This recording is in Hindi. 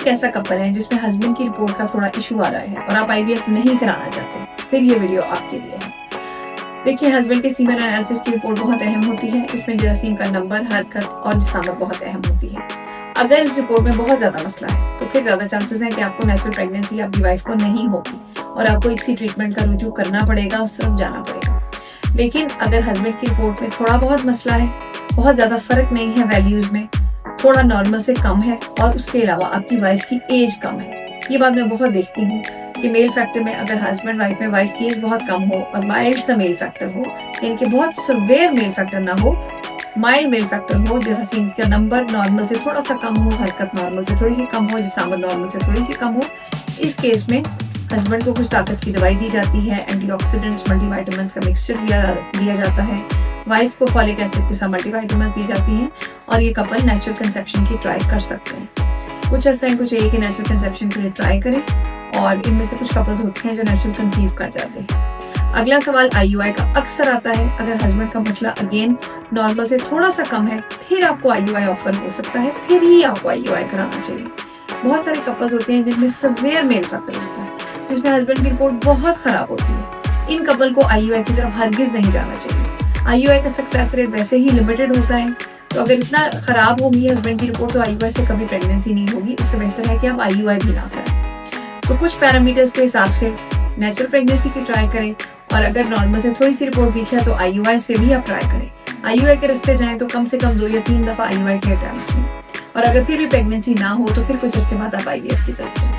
कैसा कपल है जिसमें हस्बैंड की रिपोर्ट का थोड़ा इशू आ रहा है और आप आईवीएफ नहीं कराना चाहते, फिर ये वीडियो आपके लिए है। देखिए, हस्बैंड के सीमन एनालिसिस की रिपोर्ट बहुत अहम होती है। इसमें जरासीम का नंबर, हरकत और जिसामत बहुत अहम होती है। अगर इस रिपोर्ट में बहुत ज्यादा मसला है तो फिर ज्यादा चांसेस हैं कि आपको नेचुरल प्रेगनेंसी आपकी वाइफ को नहीं होगी और आपको इसी ट्रीटमेंट का रुजू करना पड़ेगा, उस तरफ जाना पड़ेगा। लेकिन अगर हस्बैंड की रिपोर्ट में थोड़ा बहुत मसला है, बहुत ज्यादा फर्क नहीं है वैल्यूज में, थोड़ा नॉर्मल से कम है और उसके अलावा आपकी वाइफ की एज कम है, ये बात मैं बहुत देखती हूँ कि मेल फैक्टर में अगर हस्बैंड वाइफ में वाइफ की एज बहुत कम हो और माइल्ड सा मेल फैक्टर हो, यानी कि बहुत सवेयर मेल फैक्टर ना हो, माइल्ड मेल फैक्टर हो, जरासीम का नंबर नॉर्मल से थोड़ा सा कम हो, हरकत नॉर्मल से थोड़ी सी कम हो, जिसामत नॉर्मल से थोड़ी सी कम हो, इस केस में हस्बैंड को कुछ ताकत की दवाई दी जाती है, एंटीऑक्सीडेंट्स, मल्टीविटामिन्स का मिक्सचर दिया जाता है, वाइफ को फॉलिक एसिड के साथ मल्टीविटामिन्स दी जाती हैं और ये कपल नेचुरल कंसेप्शन की ट्राई कर सकते हैं। कुछ ऐसा इनको चाहिए कि नेचुरल कंसेप्शन के लिए ट्राई करें और इनमें से कुछ कपल्स होते हैं जो नेचुरल कंसीव कर जाते हैं। अगला सवाल आईयूआई का अक्सर आता है। अगर हस्बैंड का मसला अगेन नॉर्मल से थोड़ा सा कम है, फिर आपको आईयूआई ऑफर हो सकता है, फिर ही आपको आईयूआई कराना चाहिए। बहुत सारे कपल्स होते हैं जिनमें सवेयर मेल फैक्टर होता है, जिसमें हस्बैंड की रिपोर्ट बहुत खराब होती है। इन कपल को आईयूआई की तरफ हरगिज नहीं जाना चाहिए। आईयूआई का सक्सेस रेट वैसे ही लिमिटेड होता है, तो अगर इतना खराब होगी हस्बैंड की रिपोर्ट तो आईयूआई से कभी प्रेगनेंसी नहीं होगी। उससे बेहतर है कि आप आईयूआई भी ना करें। तो कुछ पैरामीटर्स के हिसाब से नेचुरल प्रेगनेंसी की ट्राई करें और अगर नॉर्मल से थोड़ी सी रिपोर्ट वीक है तो आईयूआई से भी आप ट्राई करें। आईयूआई के रास्ते जाएं तो कम से कम 2 या 3 दफा आईयूआई के अटेम्प्ट्स लें और अगर फिर भी प्रेगनेंसी ना हो तो फिर कुछ अर्से बाद आप आईवीएफ की तरफ जाएं।